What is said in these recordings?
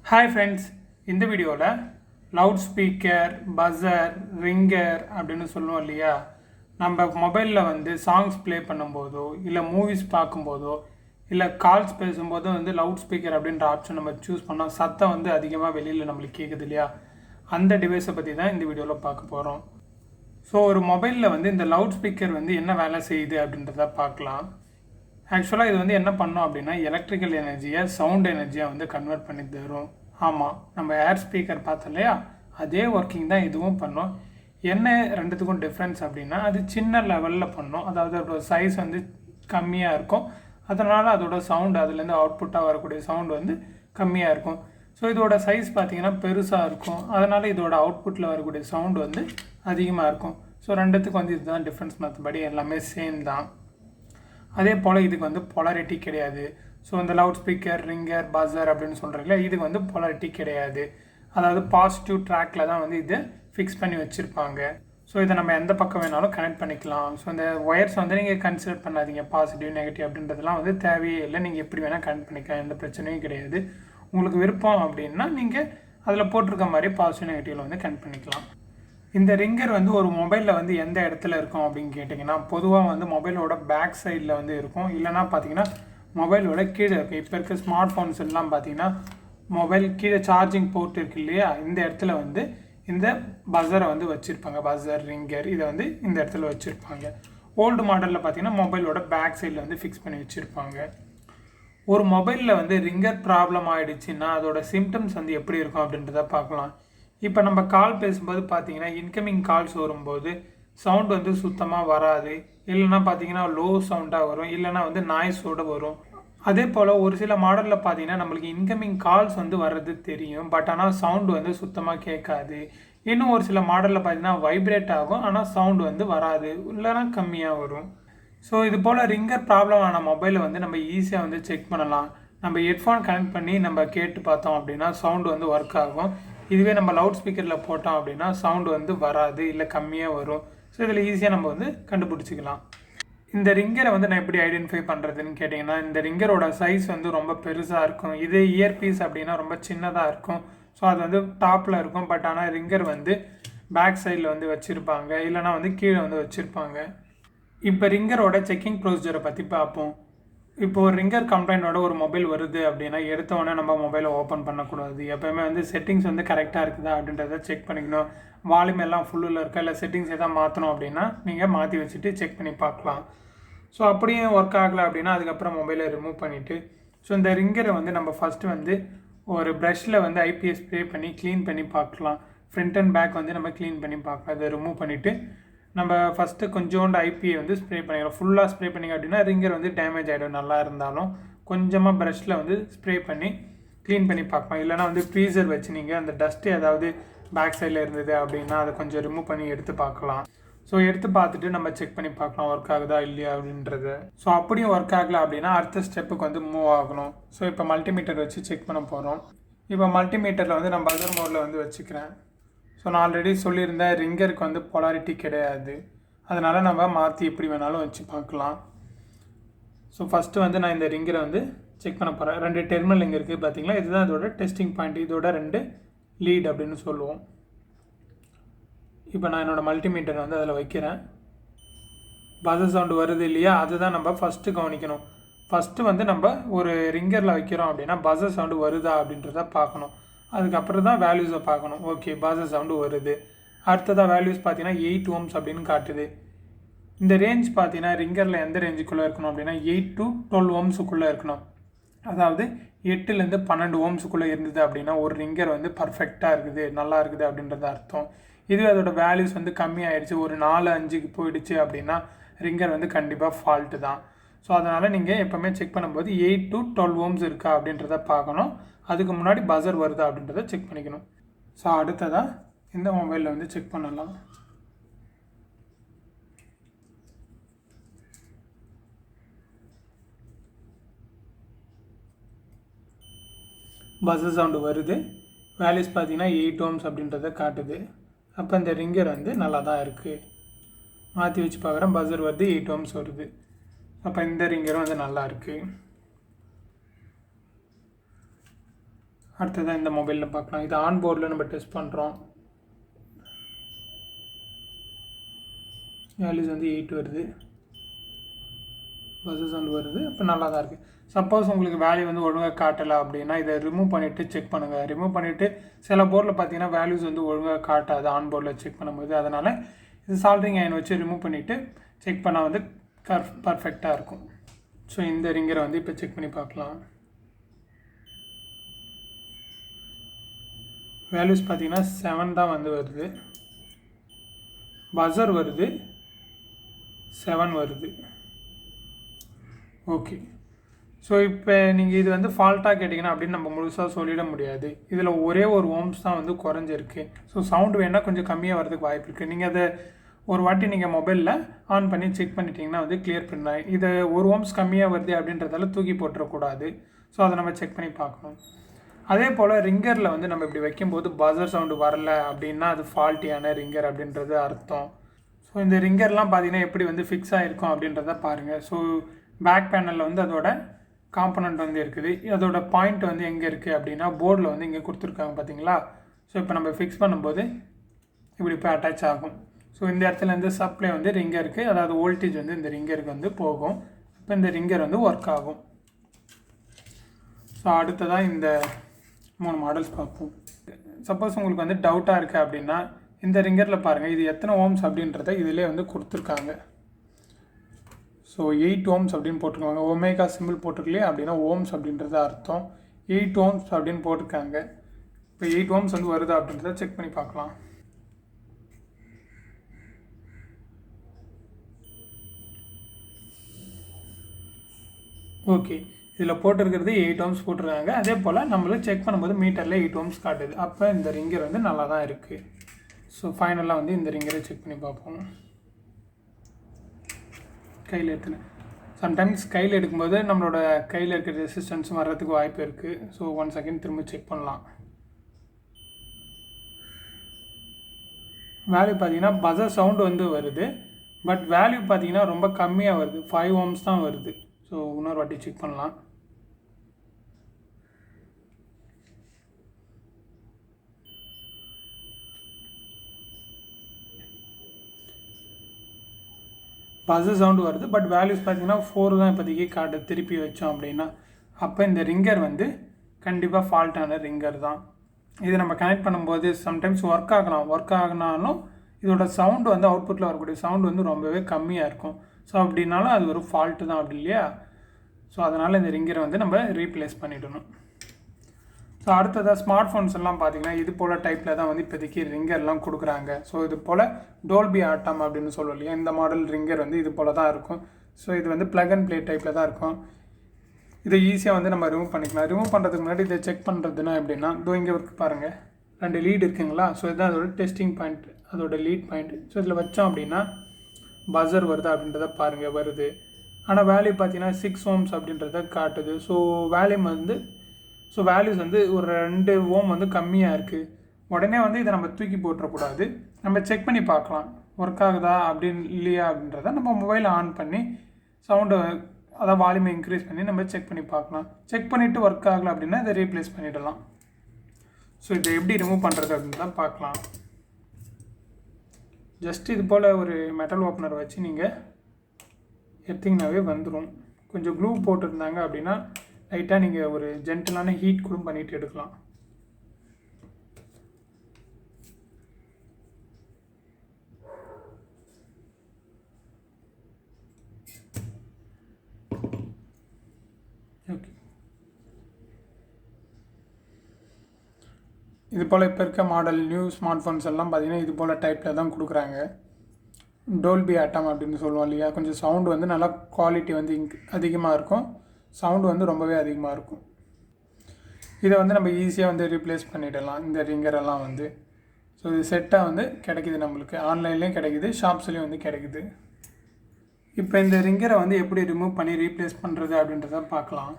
Hi friends, இந்த வீடியோவில் loud speaker, buzzer, ringer அப்படின்னு சொல்லுவோம் இல்லையா. நம்ம மொபைலில் வந்து சாங்ஸ் ப்ளே பண்ணும்போதோ இல்லை மூவிஸ் பார்க்கும்போதோ இல்லை கால்ஸ் பேசும்போதோ வந்து லவுட் ஸ்பீக்கர் அப்படின்ற ஆப்ஷன் நம்ம சூஸ் பண்ணோம். சத்தம் வந்து அதிகமாக வெளியில் நம்மளுக்கு கேட்குது இல்லையா. அந்த டிவைஸை பற்றி தான் இந்த வீடியோவில் பார்க்க போகிறோம். ஸோ ஒரு மொபைலில் வந்து இந்த லவுட் ஸ்பீக்கர் வந்து என்ன வேலை செய்யுது அப்படின்றத பார்க்கலாம். ஆக்சுவலாக இது வந்து என்ன பண்ணோம் அப்படின்னா எலக்ட்ரிக்கல் எனர்ஜியை சவுண்ட் எனர்ஜியாக வந்து கன்வெர்ட் பண்ணி தரும். ஆமாம், நம்ம ஏர் ஸ்பீக்கர் பார்த்தோம் இல்லையா, அதே ஒர்க்கிங் தான் இதுவும் பண்ணோம். என்ன ரெண்டுத்துக்கும் டிஃப்ரென்ஸ் அப்படின்னா அது சின்ன லெவலில் பண்ணோம். அதாவது அதோட சைஸ் வந்து கம்மியாக இருக்கும். அதனால் அதோட சவுண்டு அதுலேருந்து அவுட்புட்டாக வரக்கூடிய சவுண்டு வந்து கம்மியாக இருக்கும். ஸோ இதோட சைஸ் பார்த்திங்கன்னா பெருசாக இருக்கும். அதனால் இதோட அவுட்புட்டில் வரக்கூடிய சவுண்டு வந்து அதிகமாக இருக்கும். ஸோ ரெண்டுத்துக்கும் வந்து இதுதான் டிஃப்ரென்ஸ், மற்றபடி எல்லாமே சேம் தான். அதே போல் இதுக்கு வந்து பொலாரிட்டி கிடையாது. ஸோ இந்த லவுட் ஸ்பீக்கர், ரிங்கர், பஸர் அப்படின்னு சொல்கிறீங்களா, இதுக்கு வந்து பொலாரிட்டி கிடையாது. அதாவது பாசிட்டிவ் ட்ராக்கில் தான் வந்து இது ஃபிக்ஸ் பண்ணி வச்சுருப்பாங்க. ஸோ இதை நம்ம எந்த பக்கம் வேணாலும் கனெக்ட் பண்ணிக்கலாம். ஸோ இந்த ஒயர்ஸ் வந்து நீங்கள் கன்சிடர் பண்ணாதீங்க, பாசிட்டிவ் நெகட்டிவ் அப்படின்றதுலாம் வந்து தேவையே இல்லை. நீங்கள் எப்படி வேணால் கனெக்ட் பண்ணிக்கலாம், எந்த பிரச்சனையும் கிடையாது. உங்களுக்கு விருப்பம் அப்படின்னா நீங்கள் அதில் போட்டிருக்க மாதிரி பாசிட்டிவ் நெகட்டிவில் வந்து கனெக்ட் பண்ணிக்கலாம். இந்த ரிங்கர் வந்து ஒரு மொபைலில் வந்து எந்த இடத்துல இருக்கும் அப்படின்னு கேட்டிங்கன்னா, பொதுவாக வந்து மொபைலோட பேக் சைடில் வந்து இருக்கும். இல்லைனா பார்த்தீங்கன்னா மொபைலோட கீழே இருக்குது. இப்போ இருக்க ஸ்மார்ட் ஃபோன்ஸ் எல்லாம் பார்த்தீங்கன்னா மொபைல் கீழே சார்ஜிங் போர்ட் இருக்குது இல்லையா, இந்த இடத்துல வந்து இந்த பஸரை வந்து வச்சுருப்பாங்க. பஸர், ரிங்கர் இதை வந்து இந்த இடத்துல வச்சுருப்பாங்க. ஓல்டு மாடலில் பார்த்தீங்கன்னா மொபைலோட பேக் சைடில் வந்து ஃபிக்ஸ் பண்ணி வச்சுருப்பாங்க. ஒரு மொபைலில் வந்து ரிங்கர் ப்ராப்ளம் ஆகிடுச்சின்னா அதோட சிம்டம்ஸ் வந்து எப்படி இருக்கும் அப்படின்றத பார்க்கலாம். இப்போ நம்ம கால் பேசும்போது பார்த்தீங்கன்னா இன்கமிங் கால்ஸ் வரும்போது சவுண்ட் வந்து சுத்தமாக வராது. இல்லைன்னா பார்த்தீங்கன்னா லோ சவுண்டாக வரும், இல்லைனா வந்து நாய்ஸோடு வரும். அதே போல் ஒரு சில மாடலில் பார்த்தீங்கன்னா நம்மளுக்கு இன்கமிங் கால்ஸ் வந்து வர்றது தெரியும், பட் ஆனால் சவுண்டு வந்து சுத்தமாக கேட்காது. இன்னும் ஒரு சில மாடலில் பார்த்தீங்கன்னா வைப்ரேட் ஆகும், ஆனால் சவுண்டு வந்து வராது, இல்லைனா கம்மியாக வரும். ஸோ இது போல் ரிங்கர் ப்ராப்ளம் ஆன மொபைலை வந்து நம்ம ஈஸியாக வந்து செக் பண்ணலாம். நம்ம ஹெட்ஃபோன் கனெக்ட் பண்ணி நம்ம கேட்டு பார்த்தோம் அப்படின்னா சவுண்டு வந்து ஒர்க் ஆகும். இதுவே நம்ம லவுட் ஸ்பீக்கரில் போட்டோம் அப்படின்னா சவுண்டு வந்து வராது, இல்லை கம்மியாக வரும். ஸோ இதில் ஈஸியாக நம்ம வந்து கண்டுபிடிச்சிக்கலாம். இந்த ரிங்கரை வந்து நான் எப்படி ஐடென்டிஃபை பண்ணுறதுன்னு கேட்டிங்கன்னா, இந்த ரிங்கரோட சைஸ் வந்து ரொம்ப பெருசாக இருக்கும். இதே இயர்பீஸ் அப்படின்னா ரொம்ப சின்னதாக இருக்கும். ஸோ அது வந்து டாப்பில் இருக்கும், பட் ஆனால் ரிங்கர் வந்து பேக் சைடில் வந்து வச்சுருப்பாங்க, இல்லைனா வந்து கீழே வந்து வச்சுருப்பாங்க. இப்போ ரிங்கரோட செக்கிங் ப்ரொசீஜரை பற்றி பார்ப்போம். இப்போ ஒரு ரிங்கர் கம்ப்ளைண்டோட ஒரு மொபைல் வருது அப்படின்னா எடுத்தோடனே நம்ம மொபைலை ஓப்பன் பண்ணக்கூடாது. எப்போயுமே வந்து செட்டிங்ஸ் வந்து கரெக்டாக இருக்குதா அப்படின்றத செக் பண்ணிக்கணும். வால்யூம் எல்லாம் ஃபுல்லில் இருக்கா, இல்லை செட்டிங்ஸ் எதாவது மாற்றணும் அப்படின்னா நீங்கள் மாற்றி வச்சுட்டு செக் பண்ணி பார்க்கலாம். ஸோ அப்படியே ஒர்க் ஆகலை அப்படின்னா அதுக்கப்புறம் மொபைலை ரிமூவ் பண்ணிவிட்டு, ஸோ இந்த ரிங்கரை வந்து நம்ம ஃபஸ்ட்டு வந்து ஒரு ப்ரஷில் வந்து ஐபிஎஸ் ஸ்ப்ரே பண்ணி க்ளீன் பண்ணி பார்க்கலாம். ஃப்ரண்ட் அண்ட் பேக் வந்து நம்ம க்ளீன் பண்ணி பார்க்கலாம். அதை ரிமூவ் பண்ணிவிட்டு நம்ம ஃபஸ்ட்டு கொஞ்சோண்டு ஐபியை வந்து ஸ்ப்ரே பண்ணிக்கலாம். ஃபுல்லாக ஸ்ப்ரே பண்ணிங்க அப்படின்னா ரிங்கர் வந்து டேமேஜ் ஆகிடும். நல்லா இருந்தாலும் கொஞ்சமாக ப்ரஷில் வந்து ஸ்ப்ரே பண்ணி க்ளீன் பண்ணி பார்க்கலாம். இல்லைனா வந்து ஃப்ரீசர் வச்சு நீங்கள் அந்த டஸ்ட்டு ஏதாவது பேக் சைடில் இருந்தது அப்படின்னா அதை கொஞ்சம் ரிமூவ் பண்ணி எடுத்து பார்க்கலாம். ஸோ எடுத்து பார்த்துட்டு நம்ம செக் பண்ணி பார்க்கலாம் ஒர்க் ஆகுதா இல்லையா அப்படின்றது. ஸோ அப்படியும் ஒர்க் ஆகலை அப்படின்னா அடுத்த ஸ்டெப்புக்கு வந்து மூவ் ஆகணும். ஸோ இப்போ மல்டிமீட்டர் வச்சு செக் பண்ண போகிறோம். இப்போ மல்டிமீட்டரில் வந்து நான் பஸர் மோடில் வந்து வச்சுக்கிறேன். ஸோ நான் ஆல்ரெடி சொல்லியிருந்தேன் ரிங்கருக்கு வந்து பொலாரிட்டி கிடையாது. அதனால் நம்ம மாற்றி எப்படி வேணாலும் வச்சு பார்க்கலாம். ஸோ ஃபஸ்ட்டு வந்து நான் இந்த ரிங்கரை வந்து செக் பண்ண போகிறேன். 2 டெர்மினல் இங்கே இருக்குது பார்த்தீங்களா, இதுதான் இதோட டெஸ்டிங் பாயிண்ட். இதோட 2 லீட் அப்படின்னு சொல்லுவோம். இப்போ நான் என்னோடய மல்டிமீட்டர் வந்து அதில் வைக்கிறேன். பஸர் சவுண்டு வருது இல்லையா, அதுதான் நம்ம ஃபஸ்ட்டு கவனிக்கணும். ஃபஸ்ட்டு வந்து நம்ம ஒரு ரிங்கரில் வைக்கிறோம் அப்படின்னா பஸர் சவுண்டு வருதா அப்படின்றத பார்க்கணும். அதுக்கப்புறம் தான் வேல்யூஸை பார்க்கணும். ஓகே, பஸர் சவுண்டு வருது. அடுத்ததாக வேல்யூஸ் பார்த்தீங்கன்னா 8 ohms அப்படின்னு காட்டுது. இந்த ரேஞ்ச் பார்த்தீங்கன்னா ரிங்கரில் எந்த ரேஞ்சுக்குள்ளே இருக்கணும் அப்படின்னா 8 to 12 ohmஸுக்குள்ளே இருக்கணும். அதாவது 8லேருந்து 12 ohmஸுக்குள்ளே இருந்தது அப்படின்னா ஒரு ரிங்கர் வந்து பர்ஃபெக்டாக இருக்குது, நல்லா இருக்குது அப்படின்றது அர்த்தம். இதுவே அதோட வேல்யூஸ் வந்து கம்மியாயிடுச்சு, ஒரு 4-5க்கு போயிடுச்சு அப்படின்னா ரிங்கர் வந்து கண்டிப்பாக ஃபால்ட்டு தான். ஸோ அதனால் நீங்கள் எப்போவுமே செக் பண்ணும்போது 8 to 12 ohms இருக்கா அப்படின்றத பார்க்கணும். அதுக்கு முன்னாடி பஸர் வருதா அப்படின்றத செக் பண்ணிக்கணும். ஸோ அடுத்ததாக இந்த மொபைலில் வந்து செக் பண்ணலாம். பஸர் சவுண்டு வருது. வேல்யூஸ் பார்த்தீங்கன்னா 8 ohms அப்படின்றத காட்டுது. அப்போ இந்த ரிங்கர் வந்து நல்லா தான் இருக்குது. மாற்றி வச்சு பார்க்குறேன், பஸர் வருது, 8 ohms வருது. அப்போ இந்த ரிங்கரும் வந்து நல்லா இருக்குது. அடுத்ததான் இந்த மொபைலில் பார்க்கலாம். இது ஆன் போர்டில் நம்ம டெஸ்ட் பண்ணுறோம். வேல்யூஸ் வந்து 8 வருது, பஸ்ஸஸ் சவுண்ட் வருது. இப்போ நல்லா தான் இருக்குது. சப்போஸ் உங்களுக்கு வேல்யூ வந்து ஒழுங்காக காட்டலை அப்படின்னா இதை ரிமூவ் பண்ணிவிட்டு செக் பண்ணுங்கள். ரிமூவ் பண்ணிவிட்டு சில போர்டில் பார்த்தீங்கன்னா வேல்யூஸ் வந்து ஒழுங்காக காட்டாது ஆன் போர்டில் செக் பண்ணும்போது. அதனால் இது சால்ட்ரிங் அயன் வச்சு ரிமூவ் பண்ணிவிட்டு செக் பண்ணால் வந்து பர்ஃபெக்டாக இருக்கும். ஸோ இந்த ரிங்கரை வந்து இப்போ செக் பண்ணி பார்க்கலாம். வேல்யூஸ் பார்த்தீங்கன்னா 7 தான் வந்து வருது, பஸர் வருது 7 வருது. ஓகே. ஸோ இப்போ நீங்கள் இது வந்து ஃபால்ட்டாக கேட்டிங்கன்னா அப்படின்னு நம்ம முழுசாக சொல்லிட முடியாது. இதில் ஒரே ஒரு ஓம்ஸ் தான் வந்து குறைஞ்சிருக்கு. ஸோ சவுண்டு வேணால் கொஞ்சம் கம்மியாக வரதுக்கு வாய்ப்பு இருக்குது. நீங்கள் அதை ஒரு வாட்டி நீங்கள் மொபைலில் ஆன் பண்ணி செக் பண்ணிட்டீங்கன்னா வந்து கிளியர் பண்ணலாம். இது ஒரு ஓம்ஸ் கம்மியாக வருது அப்படின்றதால தூக்கி போட்டுறக்கூடாது. ஸோ அதை நம்ம செக் பண்ணி பார்க்கணும். அதே போல் ரிங்கரில் வந்து நம்ம இப்படி வைக்கும்போது பஸர் சவுண்டு வரல அப்படின்னா அது ஃபால்ட்டியான ரிங்கர் அப்படின்றது அர்த்தம். ஸோ இந்த ரிங்கர்லாம் பார்த்தீங்கன்னா எப்படி வந்து ஃபிக்ஸ் ஆகிருக்கும் அப்படின்றத பாருங்கள். ஸோ பேக் பேனலில் வந்து அதோட காம்பனண்ட் வந்து இருக்குது. அதோட பாயிண்ட் வந்து எங்கே இருக்குது அப்படின்னா போர்டில் வந்து இங்கே கொடுத்துருக்காங்க பார்த்தீங்களா. ஸோ இப்போ நம்ம ஃபிக்ஸ் பண்ணும்போது இப்படி இப்போ அட்டாச் ஆகும். ஸோ இந்த இடத்துல வந்து சப்ளை வந்து ரிங்கருக்கு, அதாவது வோல்டேஜ் வந்து இந்த ரிங்கருக்கு வந்து போகும். இப்போ இந்த ரிங்கர் வந்து ஒர்க் ஆகும். ஸோ அடுத்ததாக இந்த 3 மாடல்ஸ் பார்ப்போம். சப்போஸ் உங்களுக்கு வந்து டவுட்டாக இருக்குது அப்படின்னா இந்த ரிங்கரில் பாருங்கள் இது எத்தனை ஓம்ஸ் அப்படின்றத இதிலே வந்து கொடுத்துருக்காங்க. ஸோ 8 ஓம்ஸ் அப்படின்னு போட்டிருக்காங்க. ஒமேகா சிம்பிள் போட்டிருக்கலையே அப்படின்னா ஓம்ஸ் அப்படின்றது அர்த்தம். 8 ஓம்ஸ் அப்படின்னு போட்டிருக்காங்க. இப்போ 8 ஓம்ஸ் வந்து வருதா அப்படின்றத செக் பண்ணி பார்க்கலாம். ஓகே, இதில் போட்டிருக்கிறது 8 ஓம்ஸ் போட்டிருக்காங்க. அதே போல் நம்மளும் செக் பண்ணும்போது மீட்டரில் 8 ஓம்ஸ் காட்டுது. அப்போ இந்த ரிங்கர் வந்து நல்லா தான் இருக்குது. ஸோ ஃபைனலாக வந்து இந்த ரிங்கரை செக் பண்ணி பார்ப்போம். கையில் எடுத்துனேன். சம்டைம்ஸ் கையில் எடுக்கும்போது நம்மளோட கையில் இருக்கிற ரெசிஸ்டன்ஸும் வர்றதுக்கு வாய்ப்பு இருக்குது. ஸோ 1 செகண்ட் திரும்ப செக் பண்ணலாம். வேல்யூ பார்த்தீங்கன்னா பஸர் சவுண்டு வந்து வருது, பட் வேல்யூ பார்த்தீங்கன்னா ரொம்ப கம்மியாக வருது. 5 ஓம்ஸ் தான் வருது. ஸோ இன்னொரு வாட்டி செக் பண்ணலாம். பஸர் சவுண்டு வருது, பட் வேல்யூஸ் பார்த்தீங்கன்னா 4 தான் இப்போதைக்கு காட்டு. திருப்பி வச்சோம் அப்படின்னா அப்போ இந்த ரிங்கர் வந்து கண்டிப்பாக ஃபால்ட்டான ரிங்கர் தான். இதை நம்ம கனெக்ட் பண்ணும்போது சம்டைம்ஸ் ஒர்க் ஆகினாலும் இதோட சவுண்டு வந்து அவுட்புட்டில் வரக்கூடிய சவுண்டு வந்து ரொம்பவே கம்மியாக இருக்கும். ஸோ அப்படின்னாலும் அது ஒரு ஃபால்ட்டு தான், அப்படி இல்லையா? ஸோ அதனால் இந்த ரிங்கரை வந்து நம்ம ரீப்ளேஸ் பண்ணிடணும். ஸோ அடுத்ததாக ஸ்மார்ட் ஃபோன்ஸ் எல்லாம் பார்த்தீங்கன்னா இது போல் டைப்பில் தான் வந்து இப்போதைக்கு ரிங்கர்லாம் கொடுக்குறாங்க. ஸோ இது போல் டோல்பி ஆட்டம் அப்படின்னு சொல்லுவோம் இல்லையா, இந்த மாடல் ரிங்கர் வந்து இது போல் தான் இருக்கும். ஸோ இது வந்து ப்ளக் அண்ட் ப்ளே டைப்பில் தான் இருக்கும். இதை ஈஸியாக வந்து நம்ம ரிமூவ் பண்ணிக்கலாம். ரிமூவ் பண்ணுறதுக்கு முன்னாடி இதை செக் பண்ணுறதுனா எப்படின்னா, இங்கே இருக்கு பாருங்கள், 2 லீட் இருக்குங்களா. ஸோ இதுதான் அதோட டெஸ்டிங் பாயிண்ட், அதோட லீட் பாயிண்ட். ஸோ இதில் வச்சோம் அப்படின்னா பஸர் வருதா அப்படின்றத பாருங்கள், வருது. ஆனால் வேல்யூ பார்த்தீங்கன்னா 6 ஓம்ஸ் அப்படின்றத காட்டுது. ஸோ வேல்யூஸ் வந்து ஒரு 2 ஓம் வந்து கம்மியாக இருக்குது. உடனே வந்து இதை நம்ம தூக்கி போட்டுறக்கூடாது. நம்ம செக் பண்ணி பார்க்கலாம் ஒர்க் ஆகுதா அப்படின்னு இல்லையா அப்படின்றத நம்ம மொபைலை ஆன் பண்ணி சவுண்டை அதாவது வால்யூமை இன்க்ரீஸ் பண்ணி நம்ம செக் பண்ணி பார்க்கலாம். செக் பண்ணிவிட்டு ஒர்க் ஆகலை அப்படின்னா இதை ரீப்ளேஸ் பண்ணிடலாம். ஸோ இதை எப்படி ரிமூவ் பண்ணுறது அப்படின்னு தான் பார்க்கலாம். ஜஸ்ட் இது போல் ஒரு மெட்டல் ஓப்பனர் வச்சு நீங்கள் எடுத்திங்கனாவே வந்துடும். கொஞ்சம் க்ளூ போட்டிருந்தாங்க அப்படின்னா லைட்டாக நீங்கள் ஒரு ஜென்டலான ஹீட் கூட பண்ணிவிட்டு எடுக்கலாம். ஓகே, இது போல் இப்போ இருக்க மாடல் நியூ ஸ்மார்ட் ஃபோன்ஸ் எல்லாம் பார்த்தீங்கன்னா இது போல் டைப்பில் தான் கொடுக்குறாங்க. டோல்பி ஆட்டம் அப்படின்னு சொல்லுவோம் இல்லையா, கொஞ்சம் சவுண்டு வந்து நல்லா குவாலிட்டி வந்து அதிகமாக இருக்கும், சவுண்டு வந்து ரொம்பவே அதிகமாக இருக்கும். இதை வந்து நம்ம ஈஸியாக வந்து ரீப்ளேஸ் பண்ணிடலாம் இந்த ரிங்கரெல்லாம் வந்து. ஸோ இது செட்டாக வந்து கிடைக்கிது, நம்மளுக்கு ஆன்லைன்லேயும் கிடைக்கிது, ஷாப்ஸ்லேயும் வந்து கிடைக்கிது. இப்போ இந்த ரிங்கரை வந்து எப்படி ரிமூவ் பண்ணி ரீப்ளேஸ் பண்ணுறது அப்படின்றத பார்க்கலாம்.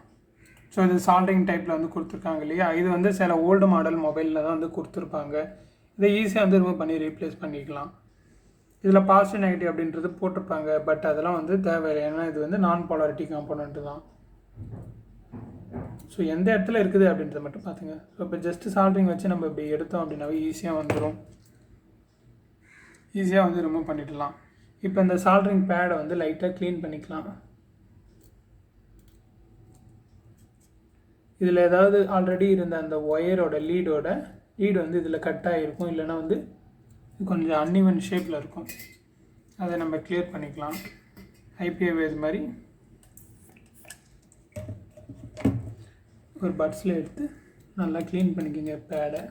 ஸோ இது சால்டிங் டைப்பில் வந்து கொடுத்துருக்காங்க இல்லையா, இது வந்து சில ஓல்டு மாடல் மொபைலில் தான் வந்து கொடுத்துருப்பாங்க. இதை ஈஸியாக வந்து ரிமூவ் பண்ணி ரீப்ளேஸ் பண்ணிக்கலாம். இதில் பாசிட்டிவ் நெகட்டிவ் அப்படின்றது போட்டிருப்பாங்க, பட் அதெல்லாம் வந்து தேவையில்லை, ஏன்னா இது வந்து நான் போலாரிட்டி காம்போனன்ட்டு தான். ஸோ எந்த இடத்துல இருக்குது அப்படின்றத மட்டும் பார்த்துங்க. ஸோ இப்போ ஜஸ்ட்டு சால்ட்ரிங் வச்சு நம்ம இப்படி எடுத்தோம் அப்படின்னாவே ஈஸியாக வந்துடும், ஈஸியாக வந்து ரிமூவ் பண்ணிடலாம். இப்போ இந்த சால்ட்ரிங் பேடை வந்து லைட்டாக க்ளீன் பண்ணிக்கலாம். இதில் ஏதாவது ஆல்ரெடி இருந்த அந்த ஒயரோட லீடு வந்து இதில் கட் ஆகிருக்கும், இல்லைன்னா வந்து கொஞ்சம் அன்இவன் ஷேப்பில் இருக்கும். அதை நம்ம கிளியர் பண்ணிக்கலாம். ஐபிஏ இது மாதிரி ஒரு பட்ஸில் எடுத்து நல்லா க்ளீன் பண்ணிக்கோங்க பேடை.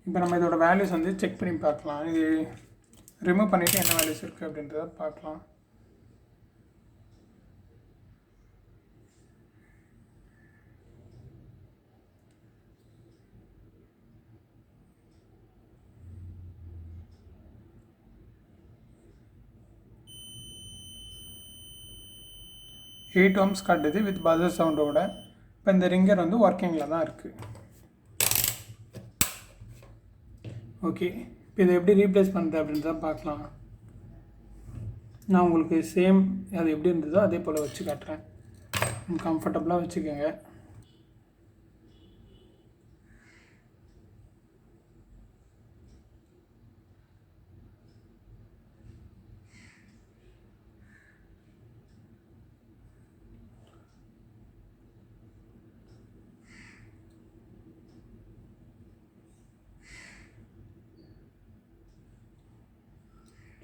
இப்போ நம்ம இதோட வேல்யூஸ் வந்து செக் பண்ணி பார்க்கலாம். இது ரிமூவ் பண்ணிவிட்டு என்ன வேல்யூஸ் இருக்குது அப்படின்றத பார்க்கலாம். எயிட் ohms காட்டுது வித் பஸர் சவுண்டோட. இப்போ இந்த ரிங்கர் வந்து ஒர்க்கிங்கில் தான் இருக்குது. ஓகே, இப்போ இதை எப்படி ரீப்ளேஸ் பண்ணுறது அப்படின்றத பார்க்கலாம். நான் உங்களுக்கு சேம் அது எப்படி இருந்ததோ அதே போல் வச்சு காட்டுறேன். கம்ஃபர்டபுளாக வச்சுக்கோங்க.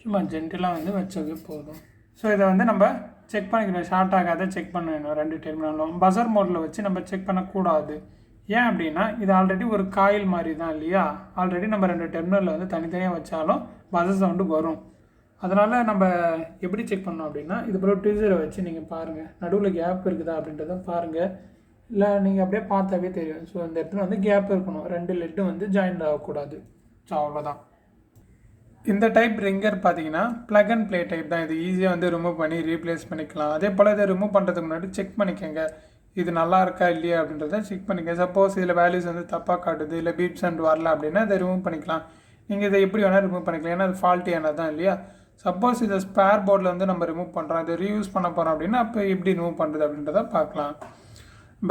சும்மா ஜென்டலாக வந்து வச்சது போதும். ஸோ இதை வந்து நம்ம செக் பண்ணிக்கணும், ஷார்ட் ஆகாத செக் பண்ணணும். 2 டெர்மினலும் பஸர் மோடில் வச்சு நம்ம செக் பண்ணக்கூடாது. ஏன் அப்படின்னா இது ஆல்ரெடி ஒரு காயில் மாதிரி தான் இல்லையா. ஆல்ரெடி நம்ம 2 டெர்மினலில் வந்து தனித்தனியாக வச்சாலும் பஸர் சவுண்டு வரும். அதனால் நம்ம எப்படி செக் பண்ணோம் அப்படின்னா, இது போல் ட்விஸரை வச்சு நீங்கள் பாருங்கள், நடுவில் கேப் இருக்குதா அப்படின்றத பாருங்கள். இல்லை நீங்கள் அப்படியே பார்த்தாவே தெரியும். ஸோ இந்த இடத்துல வந்து கேப் இருக்கணும், 2 லெட்டும் வந்து ஜாயின்ட் ஆகக்கூடாது. ஸோ அவ்வளோதான். இந்த டைப் ரிங்கர் பார்த்தீங்கன்னா ப்ளக் அண்ட் ப்ளே டைப் தான். இது ஈஸியாக வந்து ரிமூவ் பண்ணி ரீப்ளேஸ் பண்ணிக்கலாம். அதே போல் இதை ரிமூவ் பண்ணுறதுக்கு முன்னாடி செக் பண்ணிக்கோங்க, இது நல்லா இருக்கா இல்லையா அப்படின்றத செக் பண்ணிக்கோங்க. சப்போஸ் இதில் வேல்யூஸ் வந்து தப்பாக காட்டுது, இல்லை பீப் சவுண்ட் வரல அப்படின்னா இதை ரிமூவ் பண்ணிக்கலாம். நீங்கள் இதை எப்படி வேணால் ரிமூவ் பண்ணிக்கலாம், ஏன்னா அது ஃபால்ட்டியானது தான் இல்லையா. சப்போஸ் இதை ஸ்பேர் போர்டில் வந்து நம்ம ரிமூவ் பண்ணுறோம், இதை ரீயூஸ் பண்ண போகிறோம் அப்படின்னா அப்போ எப்படி ரிமூவ் பண்ணுறது அப்படின்றத பார்க்கலாம்.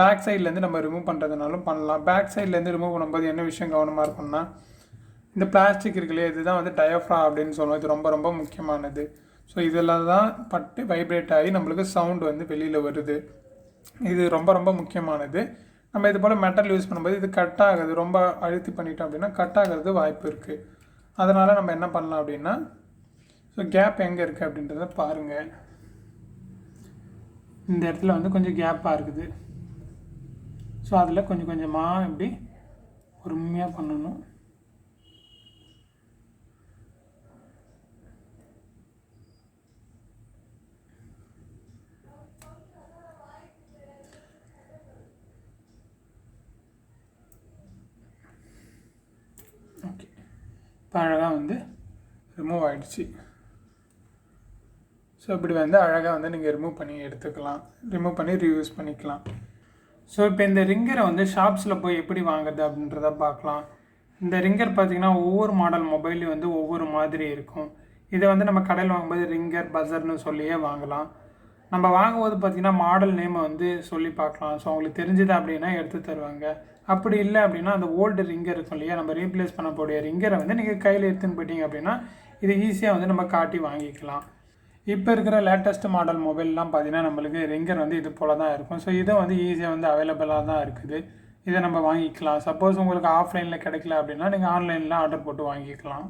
பேக் சைட்லேருந்து நம்ம ரிமூவ் பண்ணுறதுனாலும் பண்ணலாம். பேக் சைட்லேருந்து ரிமூவ் பண்ணும்போது என்ன விஷயம் கவனமாக இருக்கும்னா, இந்த பிளாஸ்டிக் இருக்குல்லையே இதுதான் வந்து டயஃப்ரா அப்படின்னு சொல்லுவோம். இது ரொம்ப ரொம்ப முக்கியமானது. ஸோ இதில் தான் பட்டு வைப்ரேட் ஆகி நம்மளுக்கு சவுண்டு வந்து வெளியில் வருது. இது ரொம்ப ரொம்ப முக்கியமானது. நம்ம இது போல் மெட்டல் யூஸ் பண்ணும்போது இது கட் ஆகுது, ரொம்ப அழுத்தி பண்ணிட்டோம் அப்படின்னா கட் ஆகிறது வாய்ப்பு இருக்குது. அதனால் நம்ம என்ன பண்ணலாம் அப்படின்னா, ஸோ கேப் எங்கே இருக்குது அப்படின்றத பாருங்கள். இந்த இடத்துல வந்து கொஞ்சம் கேப்பாக இருக்குது. ஸோ அதில் கொஞ்சம் கொஞ்சமாக இப்படி பொறுமையாக பண்ணணும். ஓகே, இப்போ அழகாக வந்து ரிமூவ் ஆகிடுச்சு. ஸோ இப்படி வந்து அழகாக வந்து நீங்கள் ரிமூவ் பண்ணி எடுத்துக்கலாம், ரிமூவ் பண்ணி ரீயூஸ் பண்ணிக்கலாம். ஸோ இப்போ இந்த ரிங்கரை வந்து ஷாப்ஸில் போய் எப்படி வாங்குறது அப்படின்றத பார்க்கலாம். இந்த ரிங்கர் பார்த்திங்கன்னா ஒவ்வொரு மாடல் மொபைல்லையும் வந்து ஒவ்வொரு மாதிரி இருக்கும். இதை வந்து நம்ம கடையில் வாங்கும்போது ரிங்கர் பஸர்னு சொல்லியே வாங்கலாம். நம்ம வாங்கும்போது பார்த்திங்கன்னா மாடல் நேமை வந்து சொல்லி பார்க்கலாம். ஸோ அவங்களுக்கு தெரிஞ்சுது அப்படின்னா எடுத்து தருவாங்க. அப்படி இல்லை அப்படின்னா அந்த ஓல்டு ரிங்கர் இருக்கும் இல்லையா, நம்ம ரீப்ளேஸ் பண்ணக்கூடிய ரிங்கரை வந்து நீங்கள் கையில் எடுத்துன்னு போயிட்டீங்க அப்படின்னா இது ஈஸியாக வந்து நம்ம காட்டி வாங்கிக்கலாம். இப்போ இருக்கிற லேட்டஸ்ட் மாடல் மொபைல்லாம் பார்த்தீங்கன்னா நம்மளுக்கு ரிங்கர் வந்து இது போல் தான் இருக்கும். ஸோ இதை வந்து ஈஸியாக வந்து அவைலபிளாக தான் இருக்குது. இதை நம்ம வாங்கிக்கலாம். சப்போஸ் உங்களுக்கு ஆஃப்லைனில் கிடைக்கல அப்படின்னா நீங்கள் ஆன்லைனில் ஆர்டர் போட்டு வாங்கிக்கலாம்.